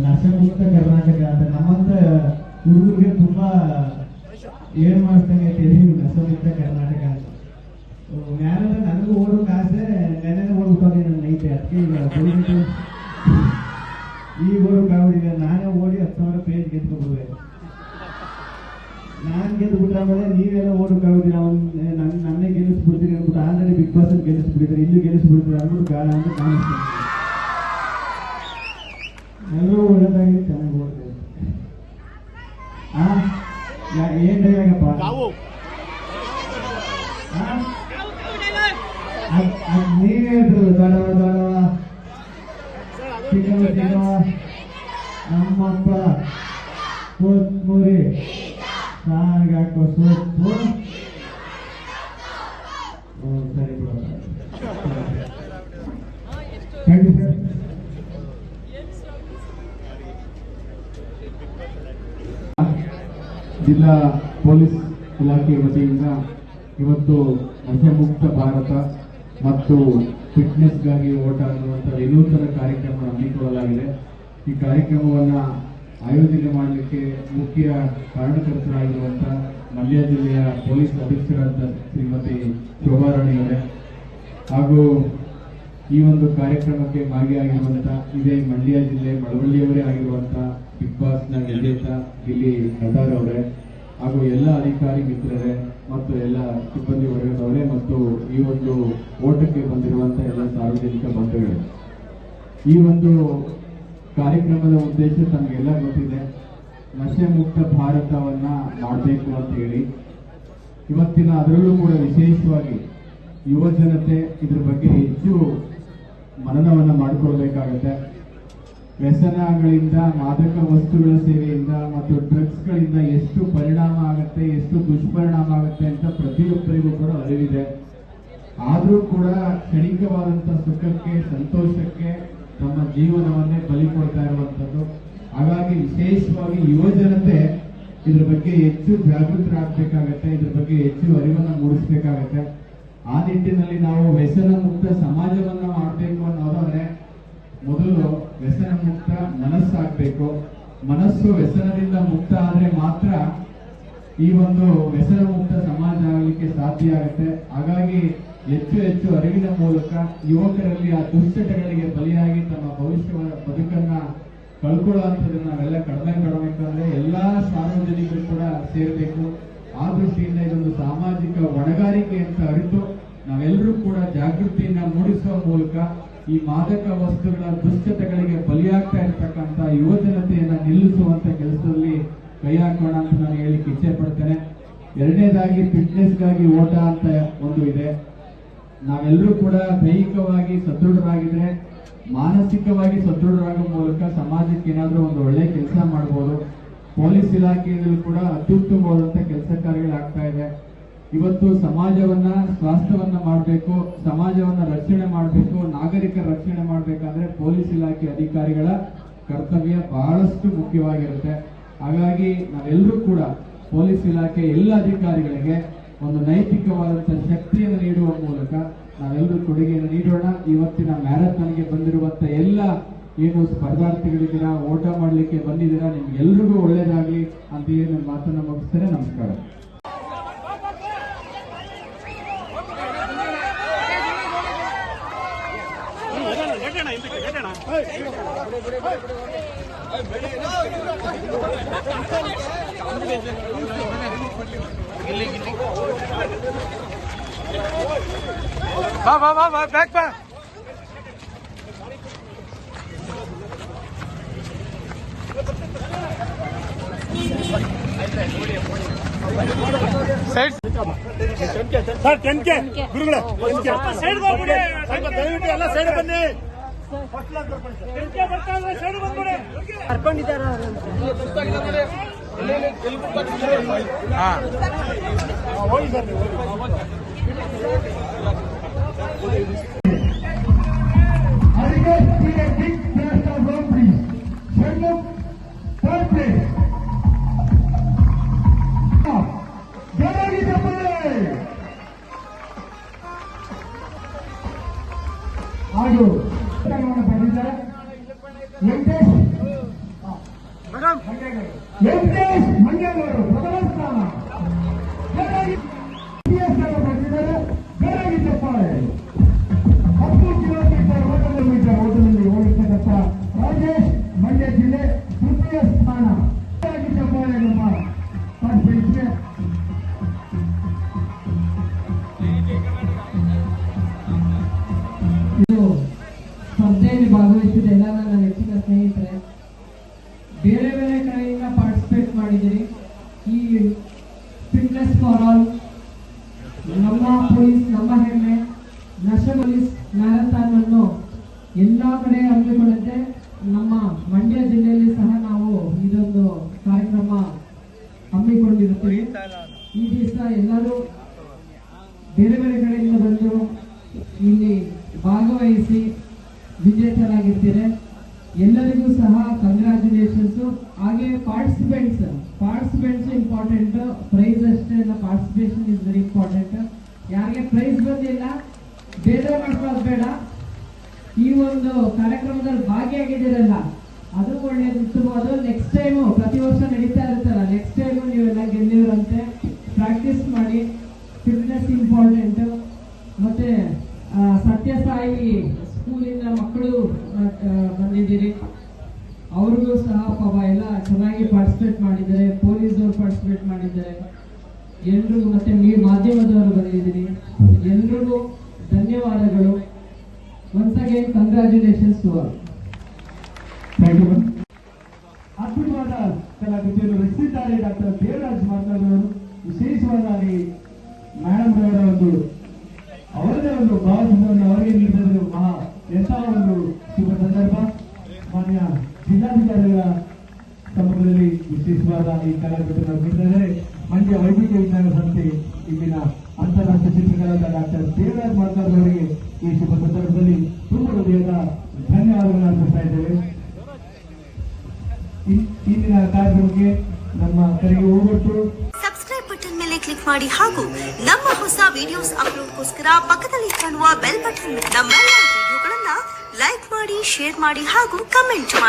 ನಶಮುಕ್ತ ಕರ್ನಾಟಕ ಅಂತ ನಮ್ಮಂತ ಹುಡುಗರಿಗೆ ತುಂಬಾ ಏನ್ ಮಾಡ್ತಂಗೆ ನಶಮುಕ್ತ ಕರ್ನಾಟಕ ಅಂತ ಮ್ಯಾಲೆ ನನಗೂ ಓಡೋಕೆ ಆಸೆ ನೆನೆ ಓಡ್ಬಿಟ್ಟೋಗಿ ನನ್ನ ಐತೆ ಅದಕ್ಕೆ ಈಗ ಓಡೋಕ್ಕಾಗ್ಬಿಟ್ಟಿದೆ ನಾನೇ ಓಡಿ 10,000 ಪೇಜ್ ಗೆದ್ಕೊಬಿಡ್ಬೇಕು ನಾನ್ ಗೆದ್ಬಿಟ್ರೆ ಆಮೇಲೆ ನೀವೆಲ್ಲ ಓಡೋಕ್ಕಾಗೋದಿಲ್ಲ ನನ್ನೇ ಗೆಲ್ಲಿಸ್ಬಿಡ್ತೀರಿ ಅಂದ್ಬಿಟ್ಟು ಆಲ್ರೆಡಿ ಬಿಗ್ ಬಾಸ್ ಅಲ್ಲಿ ಗೆಲ್ಲಿಸ್ಬಿಟ್ಟಿದ್ದಾರೆ ಇಲ್ಲೂ ಗೆಲ್ಲಿಸ್ಬಿಡ್ತೀರಿ ಅಂದ್ಬಿಟ್ಟು ಗಾಳ ಅಂತ ಕಾಣಿಸ್ತೀನಿ ಎಲ್ಲರೂ ಒಳ್ಳೆದಾಗಿ ಚೆನ್ನಾಗಿ ಓಡ್ತೇವೆ ಏನ್ ಡೈಲಾಗಪ್ಪ ನೀವೇ ಹೇಳ್ತಿರೋದು ದಡವ ದಡವ ಚಿಕ್ಕವ ಚಿಕ್ಕವ ನಮ್ಮಪ್ಪ ಕೊತ್ಮುರಿ ಸಾಗಾಕೋ ಸೊಪ್ಪು ಸರಿ ಬಿಡ ಥ್ಯಾಂಕ್ ಯು ಸರ್. ಜಿಲ್ಲಾ ಪೊಲೀಸ್ ಇಲಾಖೆ ವತಿಯಿಂದ ಇವತ್ತು ನಶೆಮುಕ್ತ ಭಾರತ ಮತ್ತು ಫಿಟ್ನೆಸ್ಗಾಗಿ ಓಟ ಅನ್ನುವಂಥ ವಿನೂತನ ಕಾರ್ಯಕ್ರಮ ಹಮ್ಮಿಕೊಳ್ಳಲಾಗಿದೆ. ಈ ಕಾರ್ಯಕ್ರಮವನ್ನು ಆಯೋಜನೆ ಮಾಡಲಿಕ್ಕೆ ಮುಖ್ಯ ಕಾರಣಕರ್ತರಾಗಿರುವಂಥ ಮಂಡ್ಯ ಜಿಲ್ಲೆಯ ಪೊಲೀಸ್ ಅಧೀಕ್ಷಕರಾದ ಶ್ರೀಮತಿ ಶೋಭಾರಾಣಿಯವರೇ ಹಾಗೂ ಈ ಒಂದು ಕಾರ್ಯಕ್ರಮಕ್ಕೆ ಭಾಗಿಯಾಗಿರುವಂಥ ಇದೇ ಮಂಡ್ಯ ಜಿಲ್ಲೆ ಮಳವಳ್ಳಿಯವರೇ ಆಗಿರುವಂಥ ಬಿಗ್ ಬಾಸ್ನ ವಿಜೇತ ಗಿಲ್ಲಿ ನಟಾರ್ ಅವರೇ ಹಾಗೂ ಎಲ್ಲ ಅಧಿಕಾರಿ ಮಿತ್ರರೇ ಮತ್ತು ಎಲ್ಲ ಸಿಬ್ಬಂದಿ ವರ್ಗದವರೇ ಮತ್ತು ಈ ಒಂದು ಓಟಕ್ಕೆ ಬಂದಿರುವಂಥ ಎಲ್ಲ ಸಾರ್ವಜನಿಕ ಬಂಧುಗಳೇ, ಈ ಒಂದು ಕಾರ್ಯಕ್ರಮದ ಉದ್ದೇಶ ತಮಗೆಲ್ಲ ಗೊತ್ತಿದೆ. ನಶೆ ಮುಕ್ತ ಭಾರತವನ್ನ ಮಾಡಬೇಕು ಅಂತ ಹೇಳಿ ಇವತ್ತಿನ ಅದರಲ್ಲೂ ಕೂಡ ವಿಶೇಷವಾಗಿ ಯುವ ಜನತೆ ಇದ್ರ ಬಗ್ಗೆ ಹೆಚ್ಚು ಮನನವನ್ನ ಮಾಡಿಕೊಳ್ಬೇಕಾಗತ್ತೆ. ವ್ಯಸನಗಳಿಂದ, ಮಾದಕ ವಸ್ತುಗಳ ಸೇವೆಯಿಂದ ಮತ್ತು ಡ್ರಗ್ಸ್ಗಳಿಂದ ಎಷ್ಟು ಪರಿಣಾಮ ಆಗುತ್ತೆ, ಎಷ್ಟು ದುಷ್ಪರಿಣಾಮ ಆಗುತ್ತೆ ಅಂತ ಪ್ರತಿಯೊಬ್ಬರಿಗೂ ಕೂಡ ಅರಿವಿದೆ. ಆದರೂ ಕೂಡ ಕ್ಷಣಿಕವಾದಂಥ ಸುಖಕ್ಕೆ, ಸಂತೋಷಕ್ಕೆ ತಮ್ಮ ಜೀವನವನ್ನೇ ಬಲಿ ಕೊಡ್ತಾ ಇರುವಂಥದ್ದು. ಹಾಗಾಗಿ ವಿಶೇಷವಾಗಿ ಯುವ ಜನತೆ ಇದ್ರ ಬಗ್ಗೆ ಹೆಚ್ಚು ಜಾಗೃತರಾಗಬೇಕಾಗತ್ತೆ, ಇದ್ರ ಬಗ್ಗೆ ಹೆಚ್ಚು ಅರಿವನ್ನು ಮೂಡಿಸಬೇಕಾಗತ್ತೆ. ಆ ನಿಟ್ಟಿನಲ್ಲಿ ನಾವು ವ್ಯಸನ ಮುಕ್ತ ಸಮಾಜವನ್ನ ಮಾಡಬೇಕು ಅನ್ನೋದಾದ್ರೆ ಮೊದಲು ವ್ಯಸನ ಮುಕ್ತ ಮನಸ್ಸಾಗಬೇಕು. ಮನಸ್ಸು ವ್ಯಸನದಿಂದ ಮುಕ್ತ ಆದ್ರೆ ಮಾತ್ರ ಈ ಒಂದು ವ್ಯಸನ ಮುಕ್ತ ಸಮಾಜ ಆಗಲಿಕ್ಕೆ ಸಾಧ್ಯ ಆಗುತ್ತೆ. ಹಾಗಾಗಿ ಹೆಚ್ಚು ಹೆಚ್ಚು ಅರಿವಿನ ಮೂಲಕ ಯುವಕರಲ್ಲಿ ಆ ದುಶ್ಚಟಗಳಿಗೆ ಬಲಿಯಾಗಿ ತಮ್ಮ ಭವಿಷ್ಯ ಬದುಕನ್ನ ಕಳ್ಕೊಳ್ಳುವಂಥದ್ದನ್ನ ನಾವೆಲ್ಲ ಕಡಿಮೆ ಮಾಡಬೇಕಂದ್ರೆ ಎಲ್ಲಾ ಸಾರ್ವಜನಿಕರು ಕೂಡ ಸೇರಬೇಕು. ಆ ದೃಷ್ಟಿಯಿಂದ ಇದೊಂದು ಸಾಮಾಜಿಕ ಹೊಣೆಗಾರಿಕೆ ಅಂತ ಅರಿತು ನಾವೆಲ್ಲರೂ ಕೂಡ ಜಾಗೃತಿಯನ್ನ ಮೂಡಿಸುವ ಮೂಲಕ ಈ ಮಾದಕ ವಸ್ತುಗಳ ದುಶ್ಚಟಗಳಿಗೆ ಬಲಿಯಾಗ್ತಾ ಇರ್ತಕ್ಕಂಥ ಯುವ ಜನತೆಯನ್ನ ನಿಲ್ಲಿಸುವಂತ ಕೆಲಸದಲ್ಲಿ ಕೈ ಹಾಕೋಣ ಅಂತ ನಾನು ಹೇಳಿಕ್ಕೆ ಇಚ್ಛೆ ಪಡ್ತೇನೆ. ಎರಡನೇದಾಗಿ ಫಿಟ್ನೆಸ್ಗಾಗಿ ಓಟ ಅಂತ ಒಂದು ಇದೆ. ನಾವೆಲ್ಲರೂ ಕೂಡ ದೈಹಿಕವಾಗಿ ಸದೃಢರಾಗಿದ್ರೆ ಮಾನಸಿಕವಾಗಿ ಸದೃಢರಾಗುವ ಮೂಲಕ ಸಮಾಜಕ್ಕೆ ಏನಾದರೂ ಒಂದು ಒಳ್ಳೆ ಕೆಲಸ ಮಾಡಬಹುದು. ಪೊಲೀಸ್ ಇಲಾಖೆಯಲ್ಲೂ ಕೂಡ ಅತ್ಯುತ್ತಮವಾದಂತ ಕೆಲಸ ಕಾರ್ಯಗಳಾಗ್ತಾ ಇದೆ. ಇವತ್ತು ಸಮಾಜವನ್ನ ಸ್ವಾಸ್ಥ್ಯವನ್ನ ಮಾಡಬೇಕು, ಸಮಾಜವನ್ನ ರಕ್ಷಣೆ ಮಾಡಬೇಕು, ನಾಗರಿಕರ ರಕ್ಷಣೆ ಮಾಡಬೇಕಾದ್ರೆ ಪೊಲೀಸ್ ಇಲಾಖೆ ಅಧಿಕಾರಿಗಳ ಕರ್ತವ್ಯ ಬಹಳಷ್ಟು ಮುಖ್ಯವಾಗಿರುತ್ತೆ. ಹಾಗಾಗಿ ನಾವೆಲ್ಲರೂ ಕೂಡ ಪೊಲೀಸ್ ಇಲಾಖೆ ಎಲ್ಲ ಅಧಿಕಾರಿಗಳಿಗೆ ಒಂದು ನೈತಿಕವಾದಂತಹ ಶಕ್ತಿಯನ್ನು ನೀಡುವ ಮೂಲಕ ನಾವೆಲ್ಲರೂ ಕೊಡುಗೆಯನ್ನು ನೀಡೋಣ. ಇವತ್ತಿನ ಮ್ಯಾರಥಾನ್ಗೆ ಬಂದಿರುವಂತ ಎಲ್ಲ ಏನು ಸ್ಪರ್ಧಾರ್ಥಿಗಳಿದ್ದೀರಾ, ಓಟ ಮಾಡಲಿಕ್ಕೆ ಬಂದಿದ್ದೀರಾ, ನಿಮ್ಗೆಲ್ರಿಗೂ ಒಳ್ಳೇದಾಗ್ಲಿ ಅಂತ ಏನು ಮಾತನ್ನ ಮುಗಿಸ್ತೇನೆ. ನಮಸ್ಕಾರ. ಬಾ ಬ್ಯಾಕ್ ಬಾ. ಸರ್ 10K ಗುರುಗಳೇ ಸೈಡ್ ಹೋಗ್ಬಿಡಿ, ದಯವಿಟ್ಟು ಎಲ್ಲ ಸೈಡ್ ಬನ್ನಿ. ಕರ್ಕೊಂಡಿದ್ದಾರೆ ಹೋಗಿ ಸರ್. ಹಾಗೂ ಬಂದಿದ್ದಾರೆ ವೆಂಕಟೇಶ್ ವೆಂಕಟೇಶ್ ಮಂಡ್ಯವರು ಪ್ರಥಮ ಸ್ಥಾನ. ಬೇರಾಗಿ ಚಪ್ಪಾಳೆ. 10 ಕಿಲೋಮೀಟರ್ ಓಟದಲ್ಲಿ ಓಡಿರ್ತಕ್ಕಂಥ ರಾಜೇಶ್ ಮಂಡ್ಯ ಜಿಲ್ಲೆ ತೃತೀಯ ಸ್ಥಾನ. ಬೇರಾಗಿ ಚಪ್ಪಾಳೆ ನಮ್ಮ ಪಾರ್ಟಿಸಿಪೆಂಟ್ಸ್ಗೆ. ಇದು ಸ್ಪರ್ಧೆಯಲ್ಲಿ ಭಾಗವಹಿಸಿದ ಎಲ್ಲ ನನ್ನ ನೆಚ್ಚಿನ ಸ್ನೇಹಿತರೆ, ಬೇರೆ ಬೇರೆ ಕಡೆಯಿಂದ ಪಾರ್ಟಿಸಿಪೇಟ್ ಮಾಡಿದ್ದೀರಿ. ಈ ಫಿಟ್ನೆಸ್ ಫಾರ್ ಆಲ್, ನಮ್ಮ ಪೊಲೀಸ್ ನಮ್ಮ ಹೆಮ್ಮೆ, ನಶ ಪೊಲೀಸ್ ಮ್ಯಾರಥಾನ್ ಅನ್ನು ಎಲ್ಲ ಕಡೆ ಹಮ್ಮಿಕೊಳ್ಳುತ್ತೆ. ನಮ್ಮ ಮಂಡ್ಯ ಜಿಲ್ಲೆಯಲ್ಲಿ ಸಹ ನಾವು ಇದೊಂದು ಕಾರ್ಯಕ್ರಮ ಹಮ್ಮಿಕೊಂಡಿರುತ್ತೇವೆ. ಈ ದಿವಸ ಎಲ್ಲರೂ ಬೇರೆ ಬೇರೆ ಕಡೆಯಿಂದ ಬಂದು ಇಲ್ಲಿ ಭಾಗವಹಿಸಿ ವಿಜೇತರಾಗಿರ್ತೀರಿ. ಎಲ್ಲರಿಗೂ ಸಹ ಕಂಗ್ರ್ಯಾಚುಲೇಷನ್ಸ್. ಹಾಗೆ ಪಾರ್ಟಿಸಿಪೆಂಟ್ಸ್ ಇಂಪಾರ್ಟೆಂಟ್, ಪ್ರೈಸ್ ಅಷ್ಟೇ ಅಲ್ಲ, ಪಾರ್ಟಿಸಿಪೇಷನ್ ಇಸ್ ವೆರಿ ಇಂಪಾರ್ಟೆಂಟ್. ಯಾರಿಗೆ ಪ್ರೈಸ್ ಬಂದಿಲ್ಲ ಬೇರೆ ಮಾಡ್ಕೊಳ್ಳೋದು ಬೇಡ. ಈ ಒಂದು ಕಾರ್ಯಕ್ರಮದಲ್ಲಿ ಭಾಗಿಯಾಗಿದ್ದೀರಲ್ಲ ಅದು ಒಳ್ಳೇದಿತ್ತು. ಅದು ನೆಕ್ಸ್ಟ್ ಟೈಮು ಪ್ರತಿ ವರ್ಷ ನಡೀತಾ ಇರುತ್ತಲ್ಲ, ನೆಕ್ಸ್ಟ್ ಟೈಮು ನೀವೆಲ್ಲ ಗೆಲ್ಲಿರಂತೆ ಪ್ರಾಕ್ಟೀಸ್ ಮಾಡಿ. Fitness important. ಮತ್ತೆ ಸತ್ಯಸಾಯಿ ಸ್ಕೂಲಿಂದ ಮಕ್ಕಳು ಬಂದಿದ್ದೀರಿ, ಅವ್ರಿಗೂ ಸಹ ಪಾಪ ಎಲ್ಲ ಚೆನ್ನಾಗಿ ಪಾರ್ಟಿಸಿಪೇಟ್ ಮಾಡಿದ್ದಾರೆ. ಪೊಲೀಸವರು ಪಾರ್ಟಿಸಿಪೇಟ್ ಮಾಡಿದ್ದಾರೆ. ಎಲ್ರಿಗೂ ಮತ್ತೆ ಮಾಧ್ಯಮದವರು ಬಂದಿದ್ದೀರಿ, ಎಲ್ರಿಗೂ ಧನ್ಯವಾದಗಳು. Once again congratulations to all. Thank you. ಅದ್ಭುತವಾದ ಕಲಾಕೃತಿಯನ್ನು ರಚಿಸಿದ್ದಾರೆ ಡಾಕ್ಟರ್ ದೇವರಾಜ್ ಮಾತನಾಡುವರು. ವಿಶೇಷವಾಗಿ ಮೇಡಮ್ ಅವರ ಅವರದೇ ಒಂದು ಭಾವಚಿತ್ರವನ್ನು ಅವರಿಗೆ ನೀಡಿದರು. ಎಂಥ ಒಂದು ಶುಭ ಸಂದರ್ಭ. ಮಾನ್ಯ ಜಿಲ್ಲಾಧಿಕಾರಿಗಳ ಸಮ್ಮುಖದಲ್ಲಿ ವಿಶೇಷವಾದ ಈ ಕಲಾಕೃತಿಯನ್ನು ನೀಡಿದರೆ ಮಂಡ್ಯ ವೈದ್ಯಕೀಯ ವಿಜ್ಞಾನ ಸಂಸ್ಥೆ ಇಲ್ಲಿನ ಅಂತಾರಾಷ್ಟ್ರೀಯ ಚಿತ್ರಕಲಾದ ಡಾಕ್ಟರ್ ದೇವರಾಜ್ ಮಾತನಾಡುವವರಿಗೆ ಈ ಶುಭ ಸಂದರ್ಭದಲ್ಲಿ ತುಂಬ ಹೃದಯದ ಧನ್ಯವಾದಗಳನ್ನು ಅರ್ಪಿಸ್ತಾ ಇದ್ದೇವೆ. ಇಂದಿನ ಕಾರ್ಯಕ್ರಮಕ್ಕೆ ನಮ್ಮ ಕರೆಗೆ ಹೋಗ್ಬಿಟ್ಟು ಸಬ್ಸ್ಕ್ರೈಬ್ ಬಟನ್ ಮೇಲೆ ಕ್ಲಿಕ್ ಮಾಡಿ ಹಾಗೂ ನಮ್ಮ ಹೊಸ ವಿಡಿಯೋಸ್ ಅಪ್ಲೋಡ್ಗೋಸ್ಕರ ಪಕ್ಕದಲ್ಲಿ ಕಾಣುವ ಬೆಲ್ ಬಟನ್ ನಮ್ಮೆಲ್ಲ ವಿಡಿಯೋಗಳನ್ನ ಲೈಕ್ ಮಾಡಿ, ಶೇರ್ ಮಾಡಿ ಹಾಗೂ ಕಮೆಂಟ್ ಮಾಡಿ.